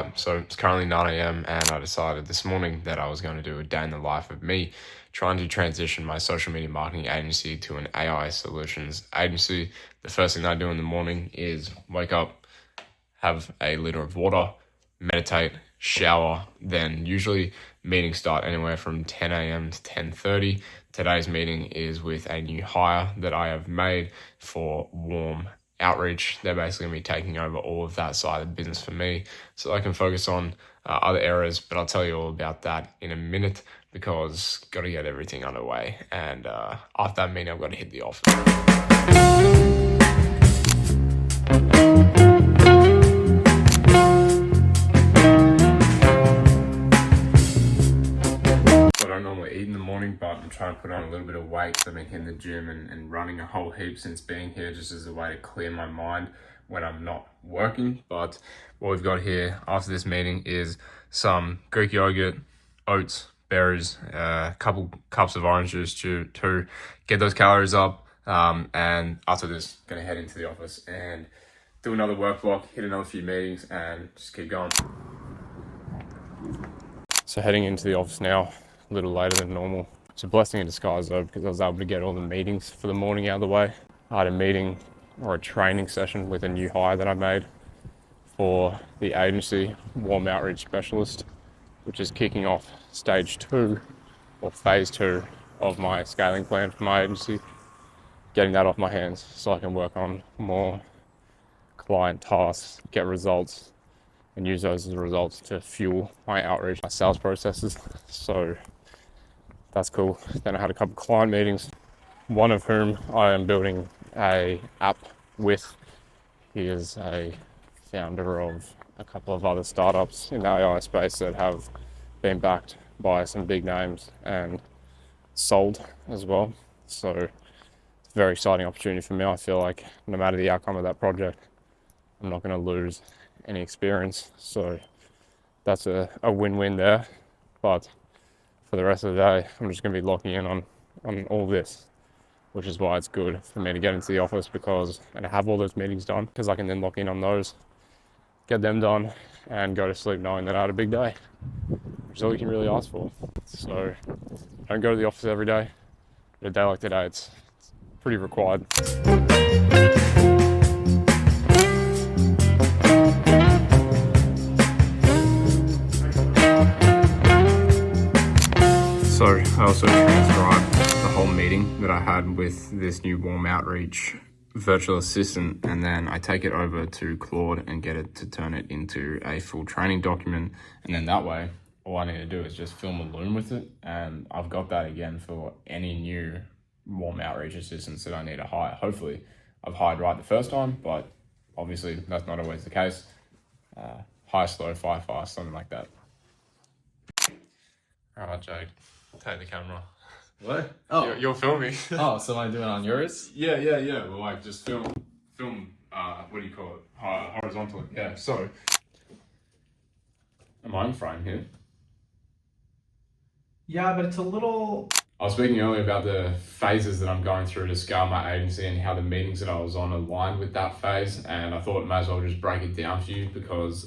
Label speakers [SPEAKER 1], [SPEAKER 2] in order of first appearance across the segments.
[SPEAKER 1] right, so it's currently 9 a.m. and I decided this morning that I was going to do a day in the life of me trying to transition my social media marketing agency to an AI solutions agency. The first thing I do in the morning is wake up, have a liter of water, meditate, shower, then usually meetings start anywhere from 10 a.m. to 10:30. Today's meeting is with a new hire that I have made for Warm Outreach. They're basically going to be taking over all of that side of the business for me so I can focus on other areas, but I'll tell you all about that in a minute because got to get everything underway, and after that meeting I've got to hit the office. Eat in the morning, but I'm trying to put on a little bit of weight. So I've been hitting the gym and running a whole heap since being here, just as a way to clear my mind when I'm not working. But what we've got here after this meeting is some Greek yogurt, oats, berries, a couple cups of orange juice to get those calories up. And after this, gonna head into the office and do another work block, hit another few meetings, and just keep going. So heading into the office now, a little later than normal. It's a blessing in disguise though, because I was able to get all the meetings for the morning out of the way. I had a meeting or a training session with a new hire that I made for the agency, Warm Outreach Specialist, which is kicking off stage 2 or phase 2 of my scaling plan for my agency. Getting that off my hands so I can work on more client tasks, get results, and use those as results to fuel my outreach, my sales processes. So that's cool. Then I had a couple client meetings, one of whom I am building a app with. He is a founder of a couple of other startups in the AI space that have been backed by some big names and sold as well. So it's a very exciting opportunity for me. I feel like no matter the outcome of that project, I'm not going to lose any experience. So that's a win-win there. But for the rest of the day, I'm just going to be locking in on all this, which is why it's good for me to get into the office and have all those meetings done, because I can then lock in on those, get them done, and go to sleep knowing that I had a big day, which is all you can really ask for. So I don't go to the office every day, but a day like today, it's pretty required. So I also transcribed the whole meeting that I had with this new Warm Outreach virtual assistant, and then I take it over to Claude and get it to turn it into a full training document. And then that way, all I need to do is just film a Loom with it, and I've got that again for any new Warm Outreach assistants that I need to hire. Hopefully I've hired right the first time, but obviously that's not always the case. Hire slow, fire fast, something like that. All right, Jake. Take the camera.
[SPEAKER 2] What? Oh,
[SPEAKER 1] you're filming.
[SPEAKER 2] Oh, so am I doing it on yours?
[SPEAKER 1] Yeah. Well, like just film. What do you call it? Horizontally. Yeah. So, am I in frame here?
[SPEAKER 2] Yeah, but it's a little.
[SPEAKER 1] I was speaking earlier about the phases that I'm going through to scale my agency and how the meetings that I was on aligned with that phase, and I thought I may as well just break it down for you because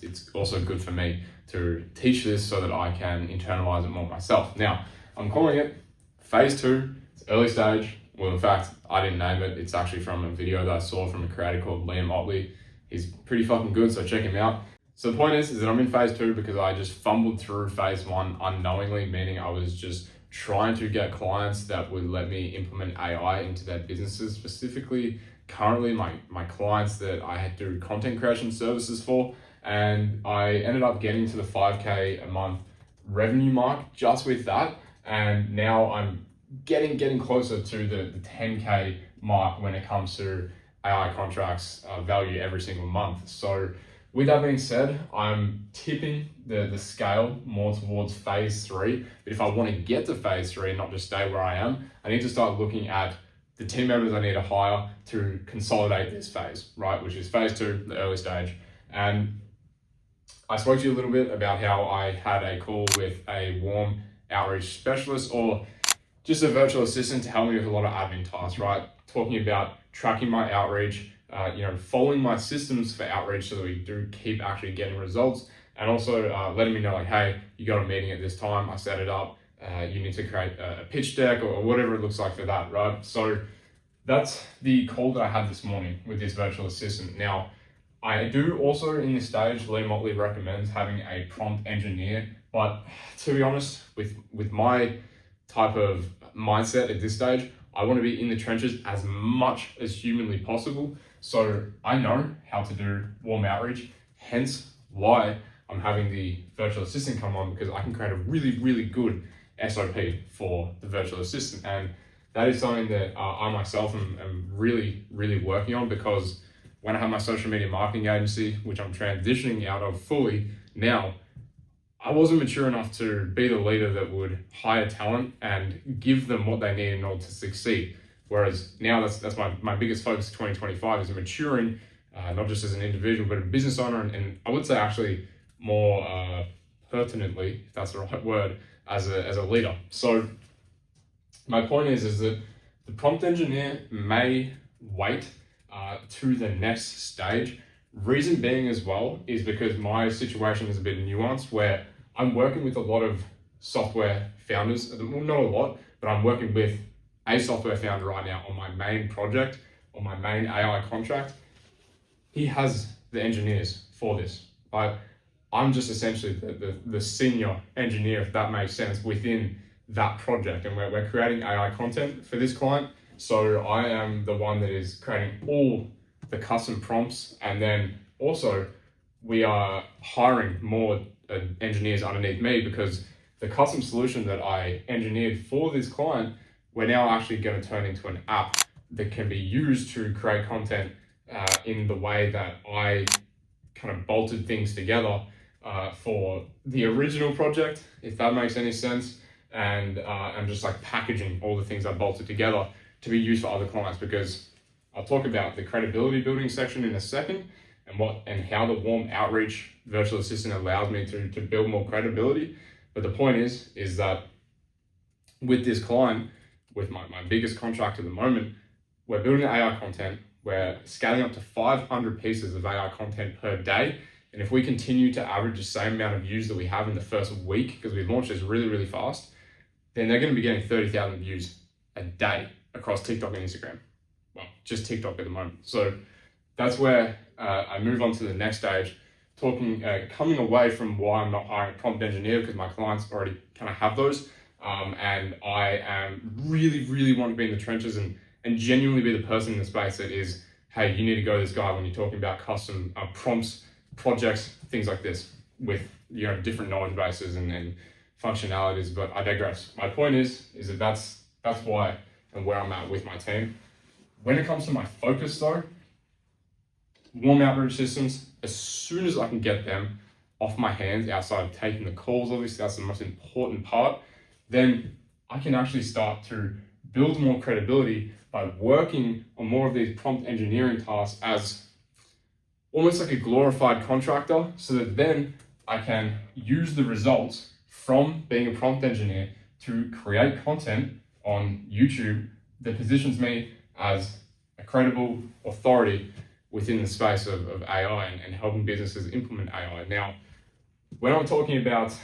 [SPEAKER 1] it's also good for me to teach this so that I can internalize it more myself. Now, I'm calling it phase 2. It's early stage. Well, in fact, I didn't name it. It's actually from a video that I saw from a creator called Liam Otley. He's pretty fucking good, so check him out. So the point is that I'm in phase 2 because I just fumbled through phase 1 unknowingly, meaning I was just trying to get clients that would let me implement AI into their businesses. Specifically, currently my clients that I had to do content creation services for, and I ended up getting to the 5K a month revenue mark just with that, and now I'm getting closer to the 10K mark when it comes to AI contracts value every single month. So with that being said, I'm tipping the scale more towards phase 3. But if I want to get to phase 3 and not just stay where I am, I need to start looking at the team members I need to hire to consolidate this phase, right? Which is phase 2, the early stage. And I spoke to you a little bit about how I had a call with a Warm Outreach Specialist, or just a virtual assistant to help me with a lot of admin tasks, right? Talking about tracking my outreach, following my systems for outreach so that we do keep actually getting results, and also letting me know like, hey, you got a meeting at this time, I set it up, you need to create a pitch deck or whatever it looks like for that, right? So that's the call that I had this morning with this virtual assistant. Now, I do also in this stage, Lee Motley recommends having a prompt engineer, but to be honest, with my type of mindset at this stage, I want to be in the trenches as much as humanly possible. So I know how to do warm outreach, hence why I'm having the virtual assistant come on, because I can create a really, really good SOP for the virtual assistant. And that is something that I myself am really, really working on, because when I have my social media marketing agency, which I'm transitioning out of fully now, I wasn't mature enough to be the leader that would hire talent and give them what they need in order to succeed. Whereas now that's my biggest focus in 2025 is maturing, not just as an individual, but a business owner. And I would say actually more pertinently, if that's the right word, as a leader. So my point is that the prompt engineer may wait to the next stage. Reason being as well is because my situation is a bit nuanced, where I'm working with a lot of software founders, well, not a lot, but I'm working with a software founder right now on my main project, on my main AI contract. He has the engineers for this, but I'm just essentially the senior engineer, if that makes sense, within that project. And we're creating AI content for this client. So I am the one that is creating all the custom prompts. And then also we are hiring more engineers underneath me, because the custom solution that I engineered for this client, we're now actually going to turn into an app that can be used to create content in the way that I kind of bolted things together for the original project, if that makes any sense. And I'm just like packaging all the things I bolted together to be used for other clients, because I'll talk about the credibility building section in a second, and how the warm outreach virtual assistant allows me to build more credibility. But the point is that with this client, with my biggest contract at the moment, we're building AI content. We're scaling up to 500 pieces of AI content per day. And if we continue to average the same amount of views that we have in the first week, because we've launched this really, really fast, then they're going to be getting 30,000 views a day across TikTok and Instagram. Well, just TikTok at the moment. So that's where I move on to the next stage, coming away from why I'm not hiring a prompt engineer, because my clients already kind of have those. And I am really, really want to be in the trenches and genuinely be the person in the space that is, hey, you need to go to this guy when you're talking about custom prompts, projects, things like this, with different knowledge bases and functionalities. But I digress. My point is that that's why and where I'm at with my team. When it comes to my focus though, warm outreach systems, as soon as I can get them off my hands, outside of taking the calls, obviously that's the most important part, then I can actually start to build more credibility by working on more of these prompt engineering tasks as almost like a glorified contractor, so that then I can use the results from being a prompt engineer to create content on YouTube that positions me as a credible authority within the space of AI and helping businesses implement AI. Now, when I'm talking about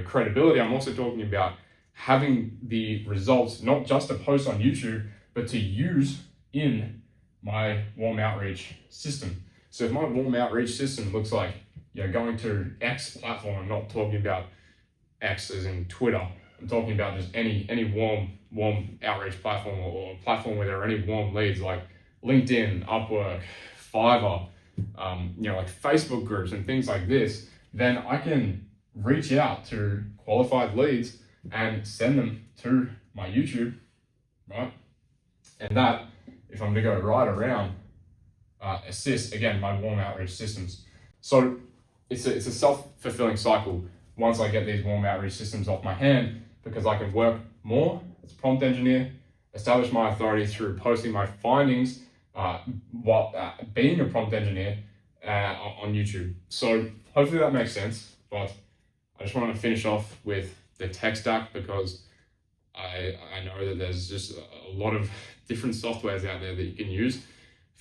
[SPEAKER 1] credibility, I'm also talking about having the results not just to post on YouTube, but to use in my warm outreach system. So if my warm outreach system looks like going to X platform, I'm not talking about X as in Twitter, I'm talking about just any warm outreach platform, or a platform where there are any warm leads like LinkedIn, Upwork, Fiverr, like Facebook groups and things like this, then I can reach out to qualified leads and send them to my YouTube, right? And that, if I'm to go right around, assist again my warm outreach systems. So it's a self-fulfilling cycle once I get these warm outreach systems off my hand, because I can work more as a prompt engineer, establish my authority through posting my findings while being a prompt engineer on YouTube. So hopefully that makes sense, but I just want to finish off with the tech stack, because I know that there's just a lot of different softwares out there that you can use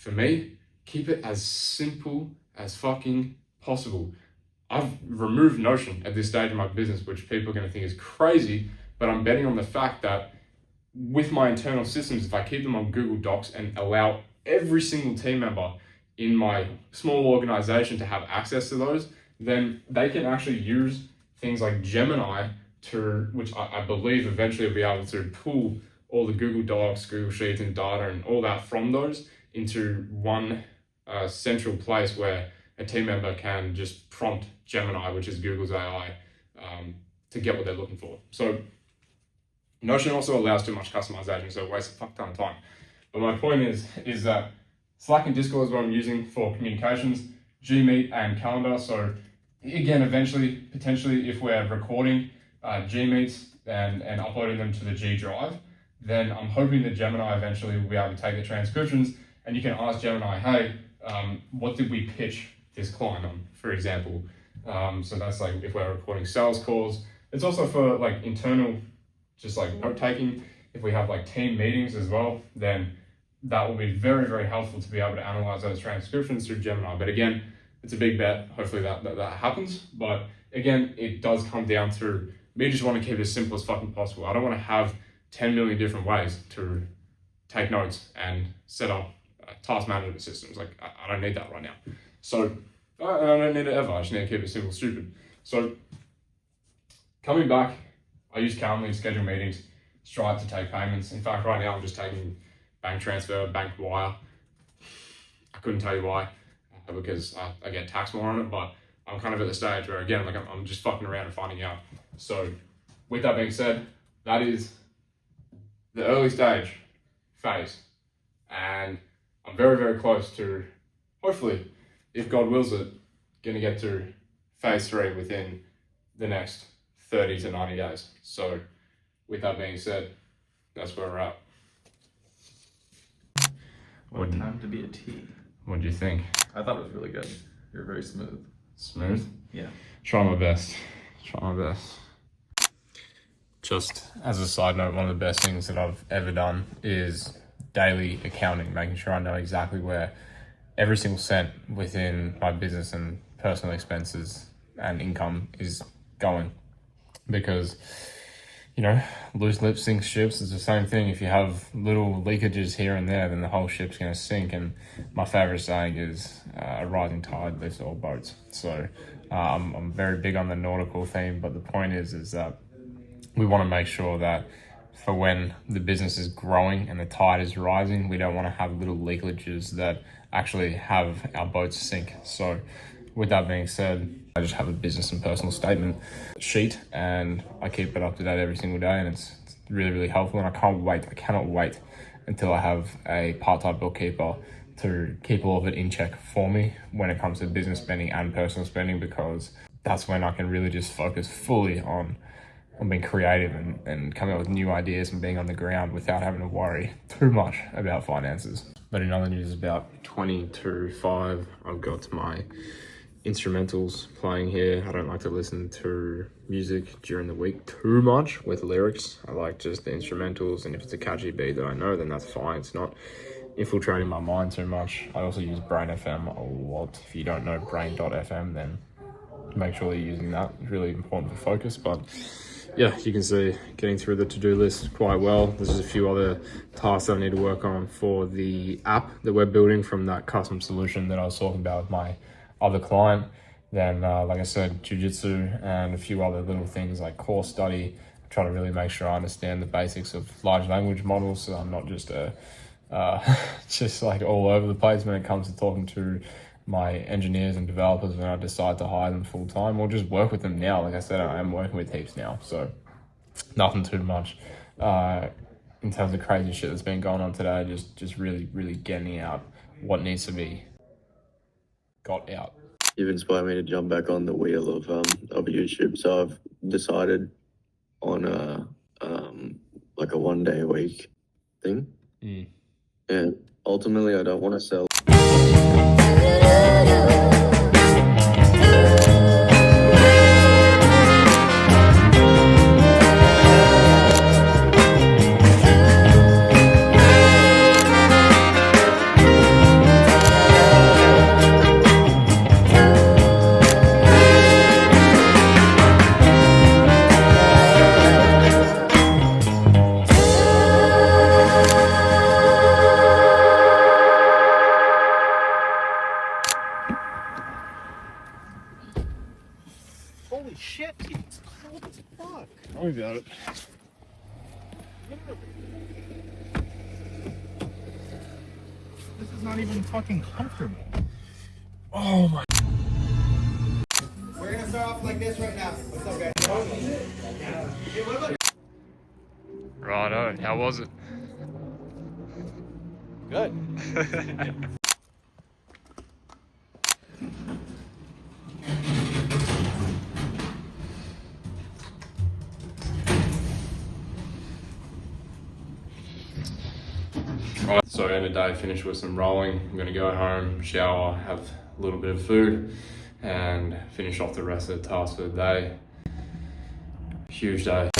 [SPEAKER 1] for me, keep it as simple as fucking possible. I've removed Notion at this stage of my business, which people are going to think is crazy, but I'm betting on the fact that with my internal systems, if I keep them on Google Docs and allow every single team member in my small organization to have access to those, then they can actually use things like Gemini which I believe eventually will be able to pull all the Google Docs, Google Sheets and data and all that from those into one central place where a team member can just prompt Gemini, which is Google's AI, to get what they're looking for. So Notion also allows too much customization, so it wastes a fuck ton of time. But my point is that Slack and Discord is what I'm using for communications, Gmeet and Calendar. So again, eventually, potentially, if we're recording Gmeets and uploading them to the G Drive, then I'm hoping that Gemini eventually will be able to take the transcriptions and you can ask Gemini, hey, what did we pitch this client on, for example? So that's like if we're recording sales calls. It's also for like internal, just like note taking. If we have like team meetings as well, then that will be very, very helpful to be able to analyze those transcriptions through Gemini. But again, it's a big bet. Hopefully that happens. But again, it does come down to me just want to keep it as simple as fucking possible. I don't want to have 10 million different ways to take notes and set up task management systems. Like I don't need that right now. So I don't need it ever. I just need to keep it simple, stupid. So coming back, I use Calendly to schedule meetings, Stripe to take payments. In fact, right now I'm just taking bank transfer, bank wire. I couldn't tell you why, because I get taxed more on it, but I'm kind of at the stage where again, like I'm just fucking around and finding out. So with that being said, that is the early stage phase. And I'm very, very close to, hopefully, if God wills it, going to get to phase 3 within the next 30 to 90 days. So with that being said, that's where we're at.
[SPEAKER 2] What time to be a T?
[SPEAKER 1] What do you think?
[SPEAKER 2] I thought it was really good. You're very smooth.
[SPEAKER 1] Smooth?
[SPEAKER 2] Yeah.
[SPEAKER 1] Try my best. Just as a side note, one of the best things that I've ever done is daily accounting, making sure I know exactly where every single cent within my business and personal expenses and income is going. Because, you know, loose lips sink ships. It's the same thing. If you have little leakages here and there, then the whole ship's going to sink. And my favorite saying is a rising tide lifts all boats. So I'm very big on the nautical theme, but the point is that we want to make sure that for when the business is growing and the tide is rising, we don't want to have little leakages that actually have our boats sink. So with that being said, I just have a business and personal statement sheet and I keep it up to date every single day, and it's really, really helpful. And I cannot wait until I have a part-time bookkeeper to keep all of it in check for me when it comes to business spending and personal spending, because that's when I can really just focus fully on being creative and coming up with new ideas and being on the ground without having to worry too much about finances. But in other news, about 20 to 5, I've got my instrumentals playing here. I don't like to listen to music during the week too much with lyrics. I like just the instrumentals, and if it's a catchy beat that I know, then that's fine. It's not infiltrating my mind too much. I also use Brain FM a lot. If you don't know Brain.fm, then make sure you're using that. It's really important for focus. But yeah, you can see getting through the to-do list quite well. There's just a few other tasks that I need to work on for the app that we're building from that custom solution that I was talking about with my other client. Then, like I said, jiu-jitsu and a few other little things like core study. Try to really make sure I understand the basics of large language models, so I'm not just just like all over the place when it comes to talking to my engineers and developers when I decide to hire them full time or just work with them now. Like I said, I am working with heaps now, so nothing too much in terms of crazy shit that's been going on today. Just really, really getting out what needs to be got out.
[SPEAKER 3] You've inspired me to jump back on the wheel of YouTube. So I've decided on a 1 day a week thing. And ultimately, I don't want to sell.
[SPEAKER 4] shit. It's cold as fuck.
[SPEAKER 1] Tell me about it.
[SPEAKER 4] This is not even fucking comfortable.
[SPEAKER 1] Oh my.
[SPEAKER 5] We're gonna start off like this right now. What's up, guys?
[SPEAKER 1] Righto, how was it?
[SPEAKER 4] Good.
[SPEAKER 1] Alright, so end of the day, finished with some rolling. I'm gonna go home, shower, have a little bit of food, and finish off the rest of the task for the day. Huge day.